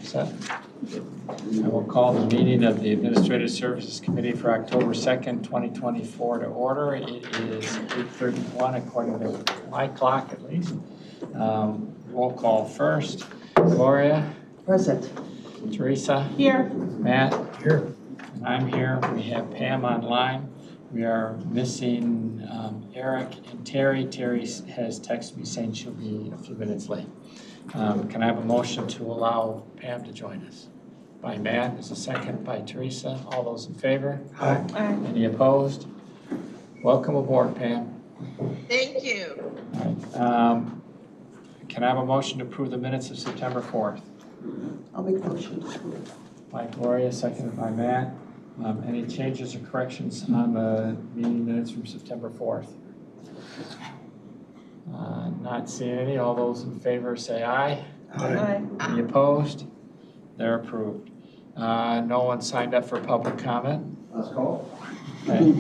Set. I will call the meeting of the Administrative Services Committee for October 2nd, 2024 to order. It is 8:31 according to my clock at least. Roll call first. Gloria? Present. Teresa? Here. Matt? Here. I'm here. We have Pam online. We are missing Eric and Terry. Terry has texted me saying she'll be a few minutes late. Can I have a motion to allow Pam to join us? By Matt, is a second by Teresa. All those in favor? Aye. Any opposed? Welcome aboard, Pam. Thank you. All right. Can I have a motion to approve the minutes of September 4th? I'll make a motion to approve. By Gloria, seconded by Matt. Any changes or corrections on the meeting minutes from September 4th? Not seeing any. All those in favor say aye. Aye. Any opposed? They're approved. No one signed up for public comment. Let's go. Okay.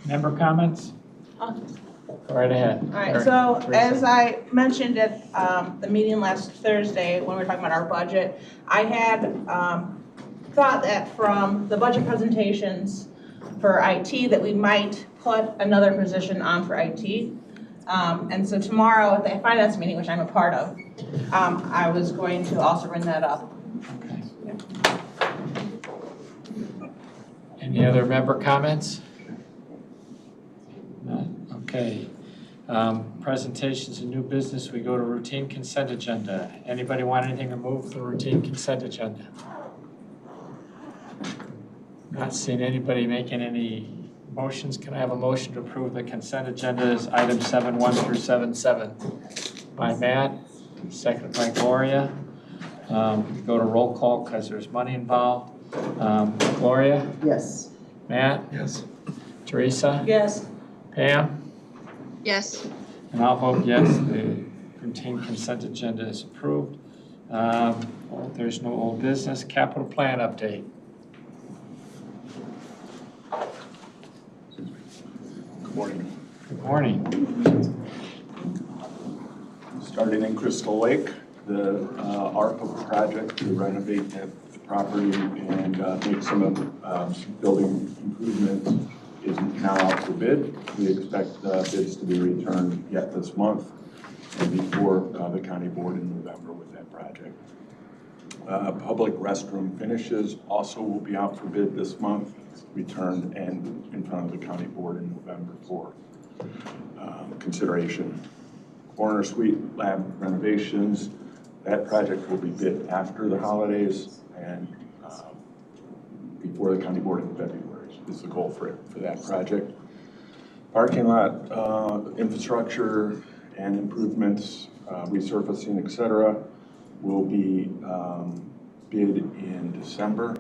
Member comments? Go right ahead. All right, Or so Teresa. as I mentioned at the meeting last Thursday, when we were talking about our budget, I had thought that from the budget presentations for IT that we might put another position on for IT. And so tomorrow at the finance meeting, which I'm a part of, I was going to also bring that up. Okay. Any other member comments? None? Okay. Presentations and new business, we go to routine consent agenda. Anybody want anything removed from the routine consent agenda? Not seeing anybody making any motions. Can I have a motion to approve the consent agenda as items 7.1 through 7.7? By Matt, seconded by Gloria. We go to roll call because there's money involved. Gloria? Yes. Matt? Yes. Teresa? Yes. Pam? Yes. And I'll vote yes. The routine consent agenda is approved. There's no old business. Capital plan update. Good morning. Good morning. Starting in Crystal Lake, the ARPA project to renovate that property and make some building improvements is now out for bid. We expect bids to be returned yet this month and before the county board in November with that project. Public restroom finishes also will be out for bid this month, returned and in front of the county board in November for consideration. Corner suite lab renovations, that project will be bid after the holidays and before the county board in February is the goal for that project. Parking lot infrastructure and improvements, resurfacing, etc., will be bid in December,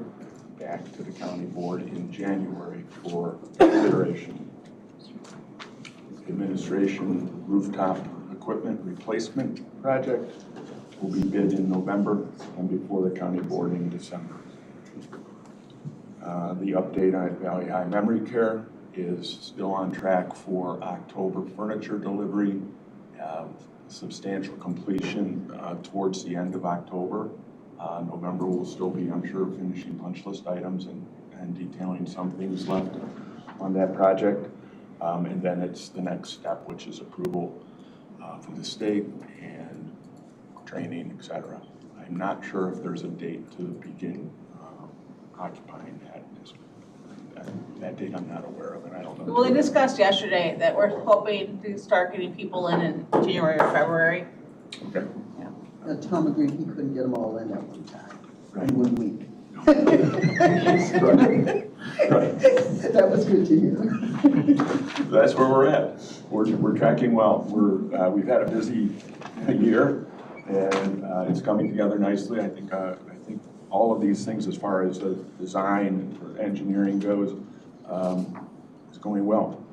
back to the county board in January for consideration. Administration rooftop equipment replacement project will be bid in November and before the county board in December. The update on Valley High Memory Care is still on track for October furniture delivery, substantial completion towards the end of October. November will still be, I'm sure, finishing punch list items and detailing some things left on that project. And then it's the next step, which is approval from the state and training, etc. I'm not sure if there's a date to begin occupying that date. I'm not aware of, and I don't know. Well, they discussed yesterday that we're hoping to start getting people in January or February. Okay. Tom agreed he couldn't get them all in at one time, Right. in 1 week. Right. That was good to hear. That's where we're at. We're tracking well. We've had a busy year, and it's coming together nicely. I think all of these things, as far as the design and engineering goes, is going well.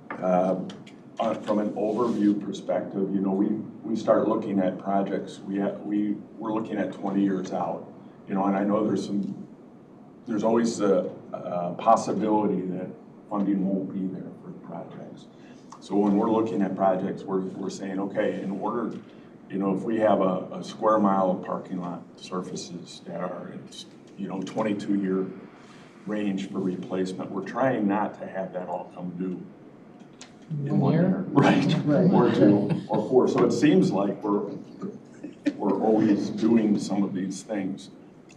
From an overview perspective, you know, we start looking at projects. We're looking at 20 years out, you know, and I know there's always the possibility that funding won't be there for projects. So when we're looking at projects, we're saying, okay, in order You know, if we have a square mile of parking lot surfaces that are, 22-year range for replacement, we're trying not to have that all come due in 1 year. Right, Right. or 2, or 4. So it seems like we're always doing some of these things.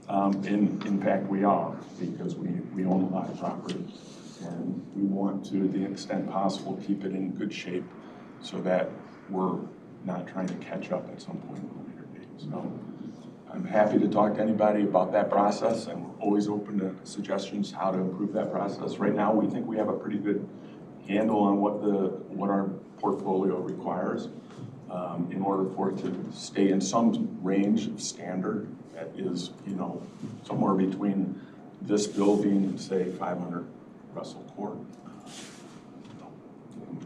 In fact, we are, because we own a lot of property. And we want to the extent possible, keep it in good shape so that we're not trying to catch up at some point in a later date. So I'm happy to talk to anybody about that process, and we're always open to suggestions how to improve that process. Right now, we think we have a pretty good handle on what our portfolio requires in order for it to stay in some range of standard that is, somewhere between this building and say 500 Russell Court.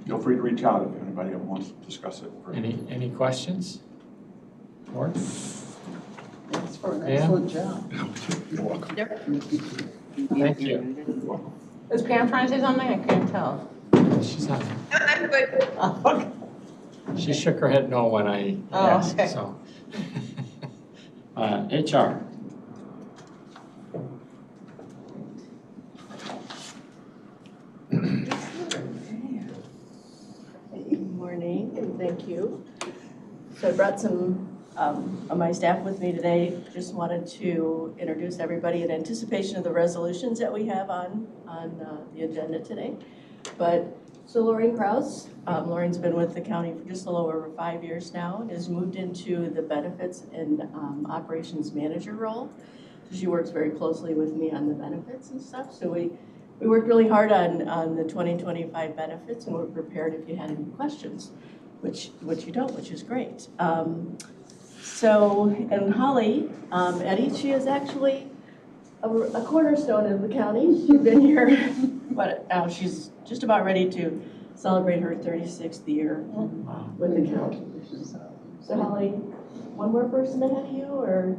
Feel free to reach out if anybody wants to discuss it. Any questions? Or? Thanks for an Yeah. excellent job. You're welcome. Thank you. Is Pam trying to say something? I can't tell. She's not. I'm good. Oh, okay. She shook her head no when I asked, okay. so. HR. Good morning, and thank you. So I brought some of my staff with me today. Just wanted to introduce everybody in anticipation of the resolutions that we have on the agenda today. So Lorraine Krause, Lorraine's been with the county for just a little over 5 years now, and has moved into the benefits and operations manager role. She works very closely with me on the benefits and stuff. So we worked really hard on the 2025 benefits, and we're prepared if you had any questions, which you don't, which is great. And Holly, Eddie, she is actually a cornerstone of the county. She's been here, but now she's just about ready to celebrate her 36th year with the county. So Holly, one more person ahead of you, or?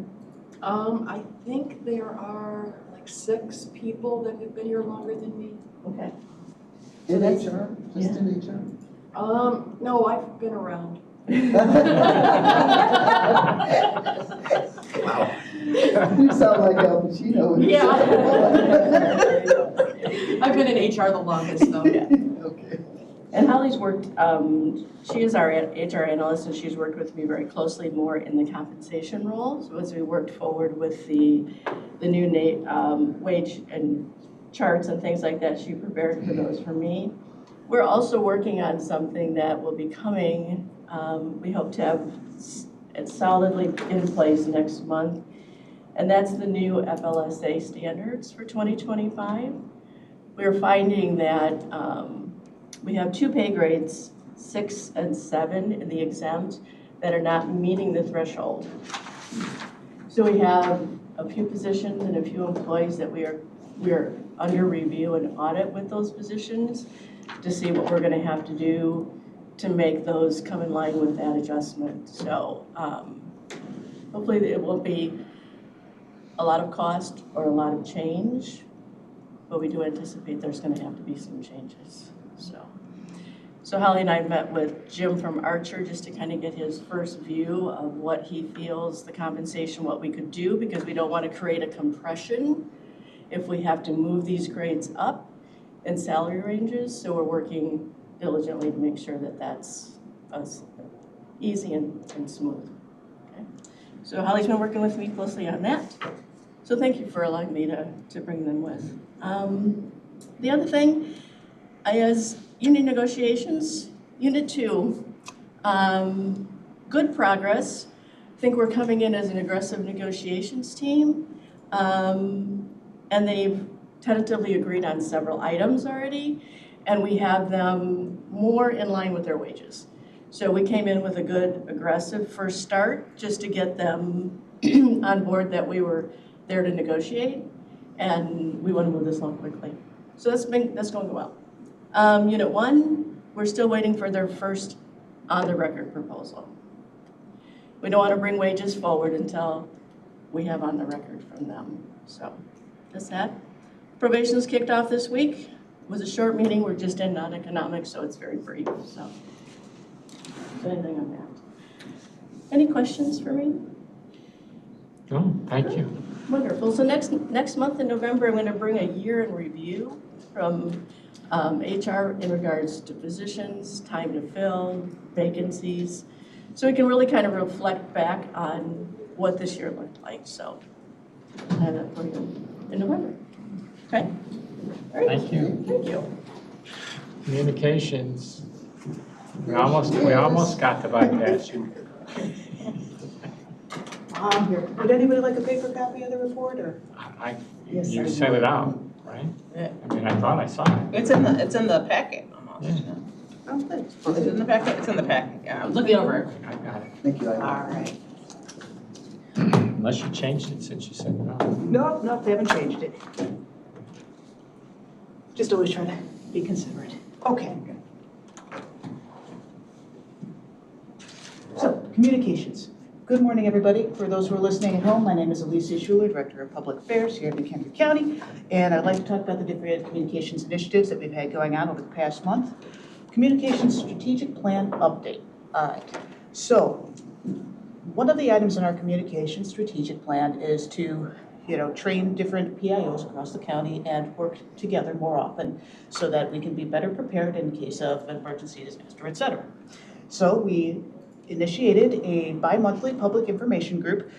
I think there are like 6 people that have been here longer than me. Okay. In HR? Just in HR? No, I've been around. Wow. You sound like Al Pacino. Yeah. I've been in HR the longest though. Yeah. Okay. And Holly's worked, she is our HR analyst, and she's worked with me very closely more in the compensation role. So as we worked forward with the new wage and charts and things like that, she prepared for those for me. We're also working on something that will be coming, we hope to have it solidly in place next month, and that's the new FLSA standards for 2025. We're finding that we have 2 pay grades, 6 and 7 in the exempt, that are not meeting the threshold. So we have a few positions and a few employees that we are under review and audit with those positions to see what we're gonna have to do to make those come in line with that adjustment. So hopefully it won't be a lot of cost or a lot of change, but we do anticipate there's gonna have to be some changes. So Holly and I met with Jim from Archer just to kind of get his first view of what he feels the compensation, what we could do, because we don't want to create a compression if we have to move these grades up in salary ranges. So we're working diligently to make sure that that's easy and smooth. Okay. So Holly's been working with me closely on that. So thank you for allowing me to bring them with. The other thing is union negotiations, Unit 2. Good progress. I think we're coming in as an aggressive negotiations team. And they've tentatively agreed on several items already, and we have them more in line with their wages. So we came in with a good aggressive first start just to get them on board that we were there to negotiate, and we want to move this along quickly. So that's going well. Unit 1, we're still waiting for their first on-the-record proposal. We don't want to bring wages forward until we have on the record from them. So that's that. Probation's kicked off this week. It was a short meeting. We're just in non-economics, so it's very brief. So anything on Any questions for me? Oh, thank you. Wonderful. So next month in November, I'm going to bring a year in review from HR in regards to positions, time to fill, vacancies. So we can really kind of reflect back on what this year looked like. So I have that for you in November. Okay? All right. Thank you. Thank you. Communications. We almost got to bypass you. Here. Would anybody like a paper copy of the report, or? Yes, You I sent would. it out, right? Yeah. I mean, I thought I saw it. It's in the packet almost. Yeah. Oh, thanks. Is it in the packet? It's in the packet. Yeah, I'm looking over it. I got it. Thank you. All right. Unless you changed it since you sent it out. No, they haven't changed it. Just always try to be considerate. Okay. So, communications. Good morning, everybody. For those who are listening at home, my name is Alicia Schuler, Director of Public Affairs here in McHenry County, and I'd like to talk about the different communications initiatives that we've had going on over the past month. Communications Strategic Plan Update. All right. So, one of the items in our communications strategic plan is to train different PIOs across the county and work together more often so that we can be better prepared in case of an emergency, disaster, et cetera. So we initiated a bi-monthly public information group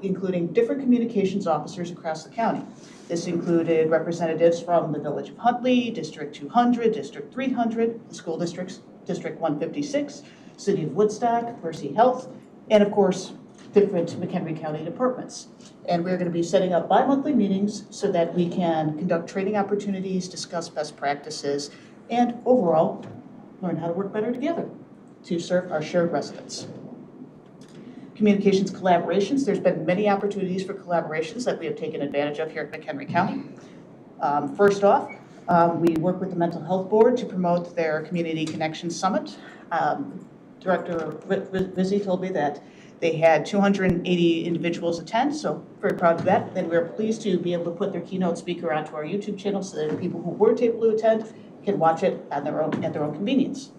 including different communications officers across the county. This included representatives from the Village of Huntley, District 200, District 300, the school districts, District 156, City of Woodstock, Mercy Health, and of course, different McHenry County departments. And we're going to be setting up bi-monthly meetings so that we can conduct training opportunities, discuss best practices, and overall, learn how to work better together to serve our shared residents. Communications collaborations, there's been many opportunities for collaborations that we have taken advantage of here at McHenry County. First off, we work with the Mental Health Board to promote their Community Connection Summit. Director Vizzi told me that they had 280 individuals attend, so very proud of that. Then we're pleased to be able to put their keynote speaker onto our YouTube channel so that people who weren't able to attend can watch it at their own convenience.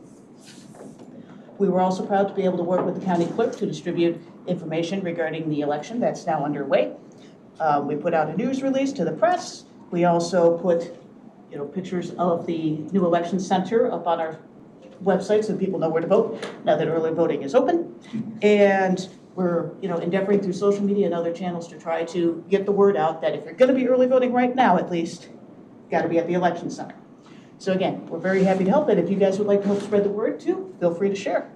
We were also proud to be able to work with the county clerk to distribute information regarding the election that's now underway. We put out a news release to the press. We also put pictures of the new election center up on our website so people know where to vote now that early voting is open. And we're endeavoring through social media and other channels to try to get the word out that if you're going to be early voting right now, at least, got to be at the election center. So again, we're very happy to help, and if you guys would like to help spread the word too, feel free to share.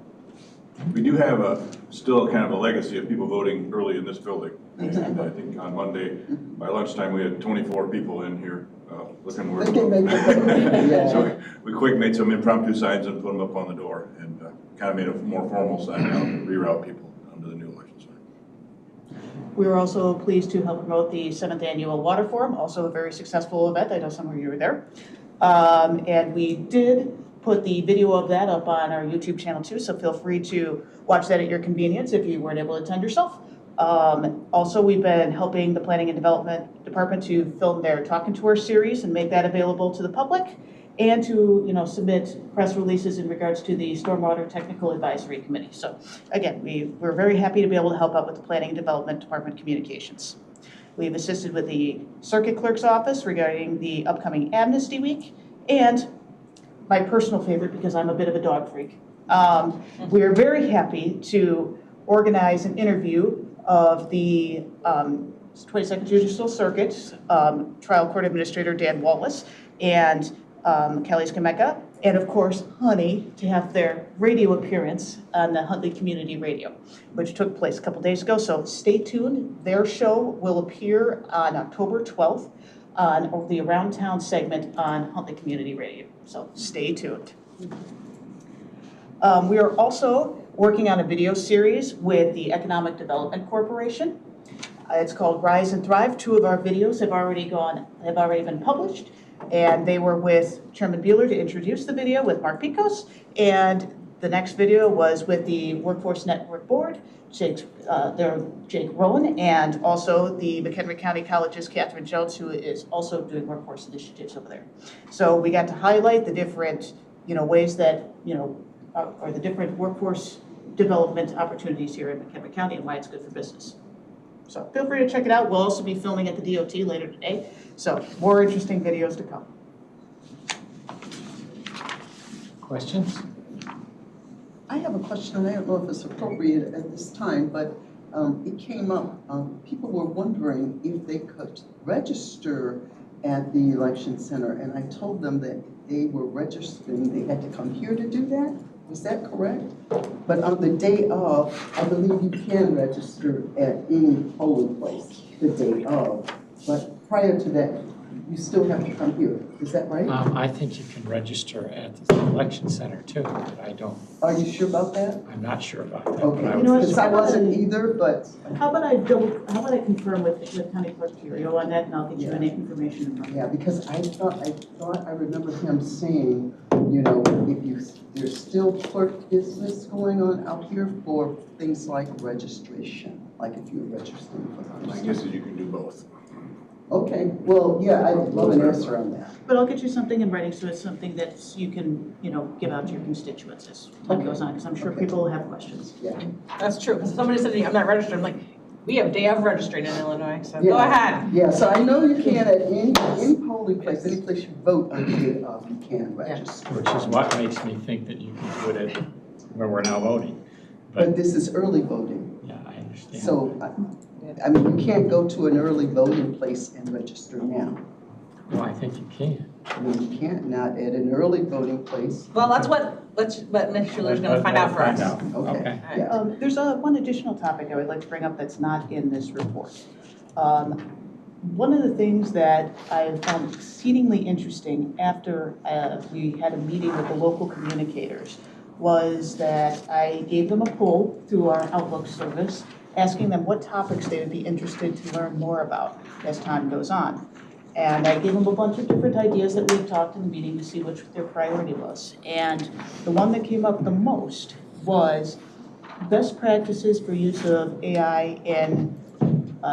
We do have still kind of a legacy of people voting early in this building. And I think on Monday, by lunchtime, we had 24 people in here looking where to vote. So we quick made some impromptu signs and put them up on the door and kind of made a more formal sign out and reroute people to the new election center. We were also pleased to help promote the 7th Annual Water Forum, also a very successful event. I know some of you were there. And we did put the video of that up on our YouTube channel too, so feel free to watch that at your convenience if you weren't able to attend yourself. Also, we've been helping the Planning and Development Department to film their Talking Tour series and make that available to the public, and to submit press releases in regards to the Stormwater Technical Advisory Committee. So again, we're very happy to be able to help out with the Planning and Development Department communications. We've assisted with the Circuit Clerk's Office regarding the upcoming Amnesty Week, and my personal favorite, because I'm a bit of a dog freak, we are very happy to organize an interview of the 22nd Judicial Circuit Trial Court Administrator Dan Wallace and Kelly Skameka, and of course Honey, to have their radio appearance on the Huntley Community Radio, which took place a couple days ago. So stay tuned. Their show will appear on October 12th on the Around Town segment on Huntley Community Radio. So stay tuned. We are also working on a video series with the Economic Development Corporation. It's called Rise and Thrive. 2 of our videos have already been published, and they were with Chairman Beeler to introduce the video with Mark Picos, and the next video was with the Workforce Network Board, Jake Rowan, and also the McHenry County College's Catherine Jones, who is also doing workforce initiatives over there. So we got to highlight the different ways that or the different workforce development opportunities here in McHenry County and why it's good for business. So feel free to check it out. We'll also be filming at the DOT later today, so more interesting videos to come. Questions? I have a question, and I don't know if it's appropriate at this time, but it came up. People were wondering if they could register at the election center, and I told them that they were registering, they had to come here to do that. Was that correct? But on the day of, I believe you can register at any polling place the day of. But prior to that, you still have to come here. Is that right? I think you can register at the election center too, but I don't, Are you sure about that? I'm not sure about that. Okay, but I You know what, because I wasn't either, but. How about I confirm with County Clerk Curio on that, and I'll get you any information from Yeah, because I thought I remember him saying, you know, there's still clerk business going on out here for things like registration, like if you're registering for My those. guess is you can do both. Okay, well, yeah, I'd love an answer on that. But I'll get you something in writing, so it's something that you can, give out to your constituents as time goes on, because I'm sure people will have questions. Yeah. That's true, because somebody said to me, I'm not registered, I'm like, we have day of registering in Illinois, so Yeah. go ahead. Yeah, so I know you can at any polling place, any place you vote on the day of, you can register. Which is what makes me think that you can do it at where we're now voting. But this is early voting, Yeah, I understand. so, I mean, you can't go to an early voting place and register now. Well, I think you can. I mean, you can't, not at an early voting place. Well, that's what Nick Schuler's gonna find out for us. Okay, yeah. There's one additional topic I would like to bring up that's not in this report. One of the things that I found exceedingly interesting after we had a meeting with the local communicators was that I gave them a poll through our Outlook service, asking them what topics they would be interested to learn more about as time goes on. And I gave them a bunch of different ideas that we talked in the meeting to see which their priority was. And the one that came up the most was best practices for use of AI in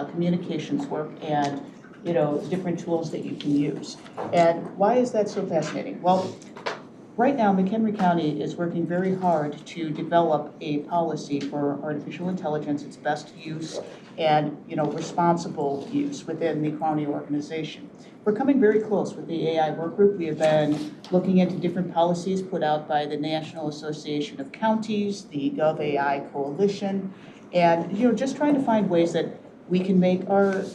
communications work and, different tools that you can use. And why is that so fascinating? Well, right now, McHenry County is working very hard to develop a policy for artificial intelligence, its best use, and responsible use within the county organization. We're coming very close with the AI work group. We have been looking into different policies put out by the National Association of Counties, the GovAI Coalition, and just trying to find ways that we can make our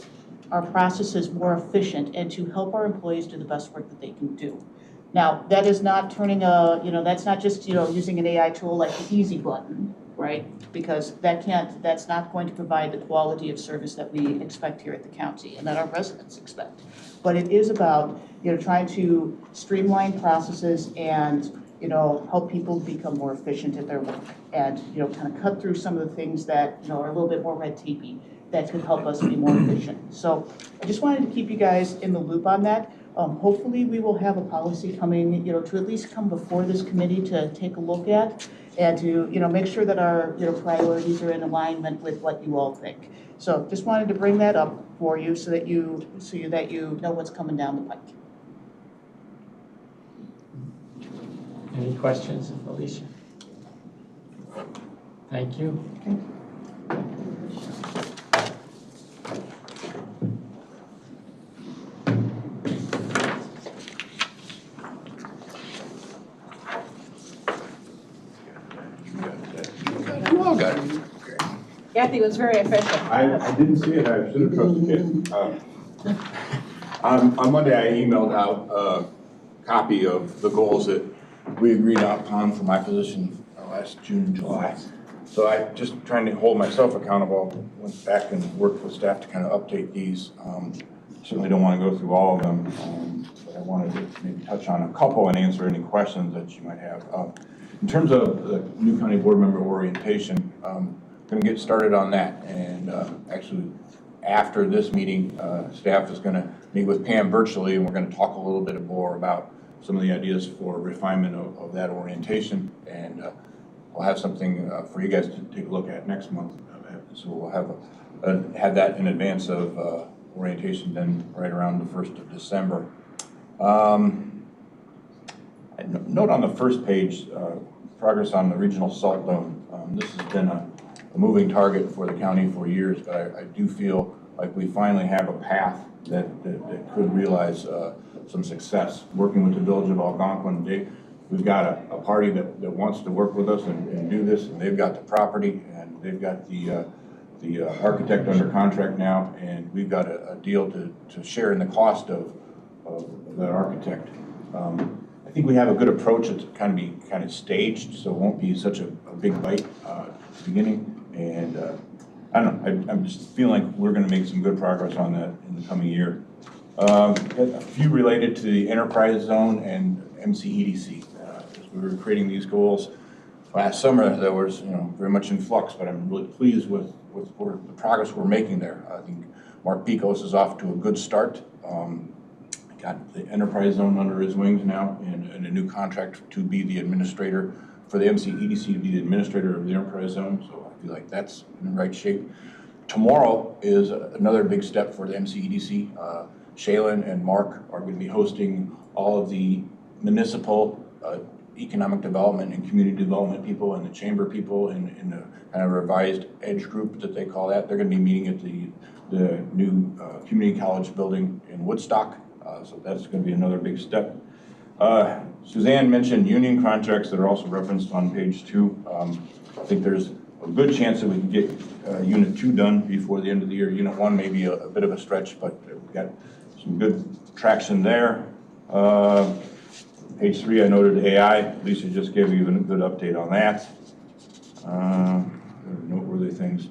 processes more efficient and to help our employees do the best work that they can do. Now, that is not turning that's not just, using an AI tool like the easy button, right? Because that's not going to provide the quality of service that we expect here at the county and that our residents expect. But it is about, trying to streamline processes and, help people become more efficient at their work and, kind of cut through some of the things that, are a little bit more red tapey that could help us be more efficient. So I just wanted to keep you guys in the loop on that. Hopefully we will have a policy coming, to at least come before this committee to take a look at and to, make sure that our, priorities are in alignment with what you all think. So just wanted to bring that up for you so that you know what's coming down the pike. Any questions of Alicia? Thank you. You all got it. Kathy was very efficient. I didn't see it, I should have trusted Kate. On Monday, I emailed out a copy of the goals that we agreed upon for my position last June, July. So I just trying to hold myself accountable, went back and worked with staff to kind of update these. Certainly don't want to go through all of them, but I wanted to maybe touch on a couple and answer any questions that you might have. In terms of the new county board member orientation, going to get started on that, and actually after this meeting, staff is going to meet with Pam virtually, and we're going to talk a little bit more about some of the ideas for refinement of that orientation, and we'll have something for you guys to take a look at next month. So we'll have that in advance of orientation then right around the 1st of December. Note on the first page, progress on the regional salt dome. This has been a moving target for the county for years, but I do feel like we finally have a path that could realize some success. Working with the village of Algonquin, we've got a party that wants to work with us and do this, and they've got the property, and they've got the architect under contract now, and we've got a deal to share in the cost of that architect. I think we have a good approach. It's kind of staged, so it won't be such a big bite at the beginning. And I don't know, I'm just feeling like we're going to make some good progress on that in the coming year. A few related to the enterprise zone and MCEDC. As we were creating these goals last summer, there was very much in flux, but I'm really pleased with the progress we're making there. I think Mark Picos is off to a good start. Got the enterprise zone under his wings now, and a new contract to be the administrator for the MCEDC, to be the administrator of the enterprise zone. So I feel like that's in the right shape. Tomorrow is another big step for the MCEDC. Shaylin and Mark are going to be hosting all of the municipal economic development and community development people and the chamber people in the kind of revised EDGE group that they call that. They're going to be meeting at the new community college building in Woodstock. So that's going to be another big step. Suzanne mentioned union contracts that are also referenced on page 2. I think there's a good chance that we can get Unit 2 done before the end of the year. Unit 1 may be a bit of a stretch, but we've got some good traction there. Page 3, I noted AI. Lisa just gave you a good update on that. Noteworthy things.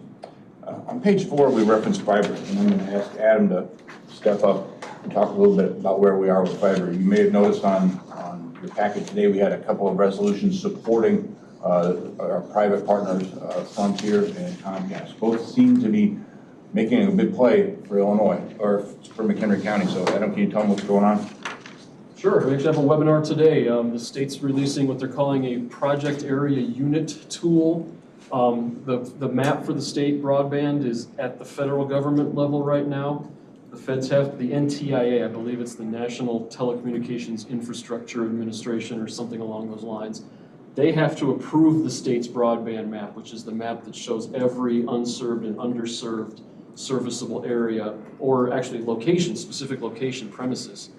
On page 4, we referenced fiber, and I'm going to ask Adam to step up and talk a little bit about where we are with fiber. You may have noticed on your packet today we had a couple of resolutions supporting our private partners, Frontier and Comcast. Both seem to be making a big play for Illinois, or for McHenry County. So Adam, can you tell them what's going on? Sure, we actually have a webinar today. The state's releasing what they're calling a project area unit tool. The map for the state broadband is at the federal government level right now. The feds have the NTIA, I believe it's the National Telecommunications Infrastructure Administration or something along those lines. They have to approve the state's broadband map, which is the map that shows every unserved and underserved serviceable area, or actually location, specific location premises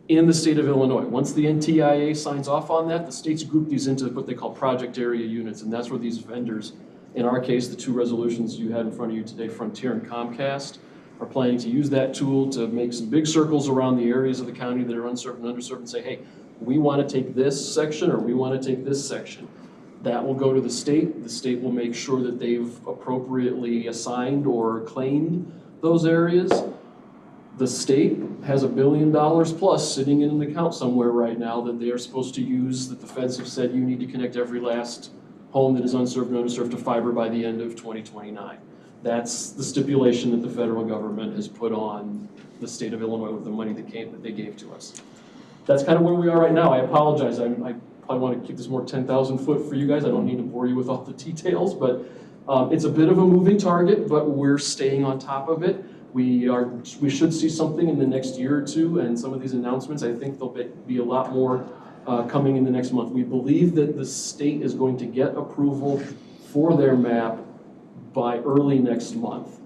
in the state of Illinois. Once the NTIA signs off on that, the states group these into what they call project area units, and that's where these vendors, in our case, the 2 resolutions you had in front of you today, Frontier and Comcast, are planning to use that tool to make some big circles around the areas of the county that are unserved and underserved and say, hey, we want to take this section or we want to take this section. That will go to the state. The state will make sure that they've appropriately assigned or claimed those areas. The state has $1 billion plus sitting in an account somewhere right now that they are supposed to use, that the feds have said you need to connect every last home that is unserved and underserved to fiber by the end of 2029. That's the stipulation that the federal government has put on the state of Illinois with the money that they gave to us. That's kind of where we are right now. I apologize. I probably want to keep this more 10,000 foot for you guys. I don't need to bore you with all the details, but it's a bit of a moving target, but we're staying on top of it. We should see something in the next year or 2, and some of these announcements, I think there'll be a lot more coming in the next month. We believe that the state is going to get approval for their map by early next month.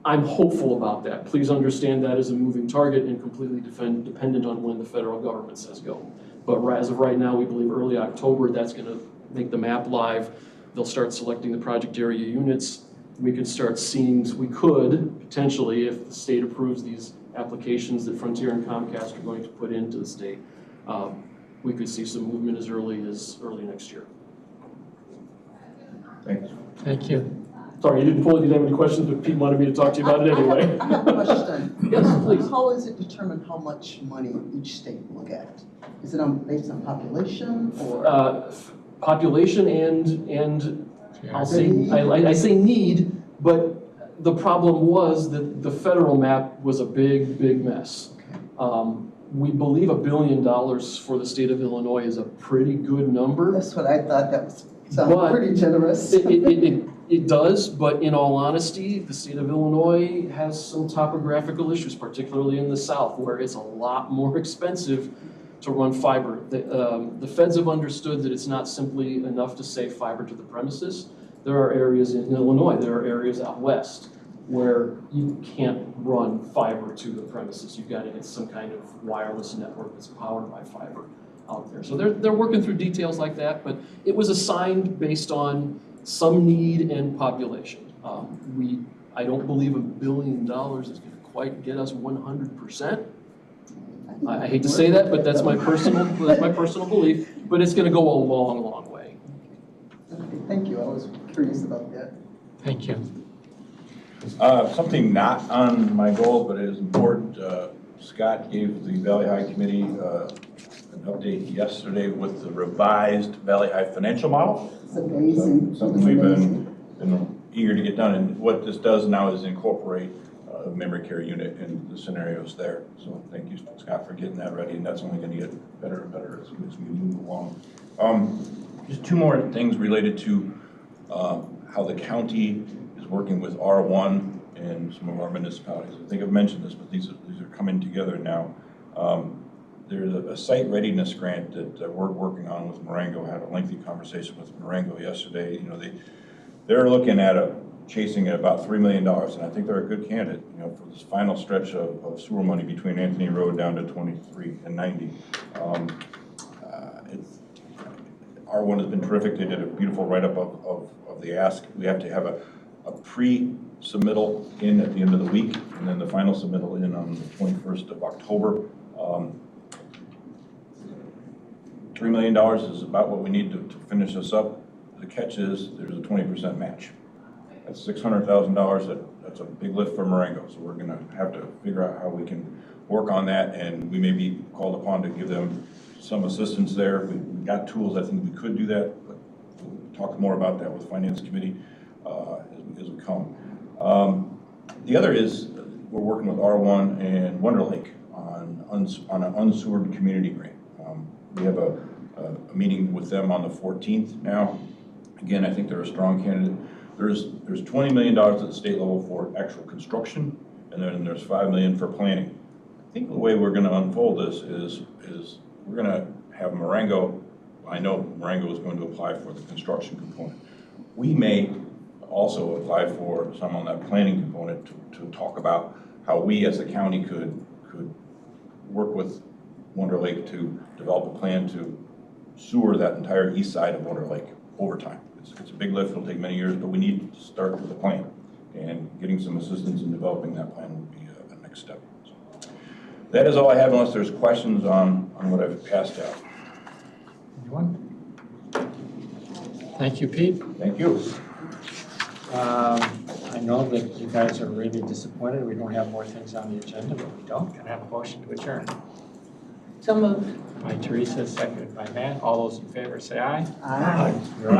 I'm hopeful about that. Please understand that is a moving target and completely dependent on when the federal government says go. But as of right now, we believe early October, that's going to make the map live. They'll start selecting the project area units. We could start seeing, we could potentially, if the state approves these applications that Frontier and Comcast are going to put into the state, we could see some movement as early next year. Thanks. Thank you. Sorry, you didn't have any questions, but Pete wanted me to talk to you about it anyway. I have a question. Yes, please. How is it determined how much money each state will get? Is it based on population or? Population and I'll say, I say need, but the problem was that the federal map was a big mess. We believe $1 billion for the state of Illinois is a pretty good number. That's what I thought. That sounded pretty generous. It does, but in all honesty, the state of Illinois has some topographical issues, particularly in the south, where it's a lot more expensive to run fiber. The feds have understood that it's not simply enough to say fiber to the premises. There are areas in Illinois, there are areas out west where you can't run fiber to the premises. You've got to get some kind of wireless network that's powered by fiber out there. So they're working through details like that, but it was assigned based on some need and population. I don't believe $1 billion is going to quite get us 100%. I hate to say that, but that's my personal belief. But it's going to go a long, long way. Okay, thank you. I was curious about that. Thank you. Something not on my goals, but it is important. Scott gave the Valley High Committee an update yesterday with the revised Valley High financial model. It's amazing. Something we've been eager to get done. And what this does now is incorporate a memory care unit in the scenarios there. So thank you, Scott, for getting that ready. And that's only going to get better and better as we move along. Just two more things related to how the county is working with R1 and some of our municipalities. I think I've mentioned this, but these are coming together now. There's a site readiness grant that we're working on with Marengo. I had a lengthy conversation with Marengo yesterday. You know, they're looking at chasing at about $3 million, and I think they're a good candidate, you know, for this final stretch of sewer money between Anthony Road down to 23 and 90. R1 has been terrific. They did a beautiful write-up of the ask. We have to have a pre-submittal in at the end of the week, and then the final submittal in on the 21st of October. $3 million is about what we need to finish this up. The catch is there's a 20% match. That's $600,000. That's a big lift for Marengo. So we're going to have to figure out how we can work on that, and we may be called upon to give them some assistance there. We've got tools. I think we could do that, but we'll talk more about that with Finance Committee as we come. The other is we're working with R1 and Wonder Lake on an unsewered community grant. We have a meeting with them on the 14th now. Again, I think they're a strong candidate. There's $20 million at the state level for actual construction, and then there's $5 million for planning. I think the way we're going to unfold this is we're going to have Marengo. I know Marengo is going to apply for the construction component. We may also apply for some on that planning component to talk about how we as a county could work with Wonder Lake to develop a plan to sewer that entire east side of Wonder Lake over time. It's a big lift. It'll take many years, but we need to start with a plan, and getting some assistance in developing that plan would be a next step. So that is all I have, unless there's questions on what I've passed out. Anyone? Thank you, Pete. Thank you. I know that you guys are really disappointed we don't have more things on the agenda, but we don't. Can I have a motion to adjourn? So moved. By Teresa, seconded by Matt. All those in favor say aye. Aye. You're up.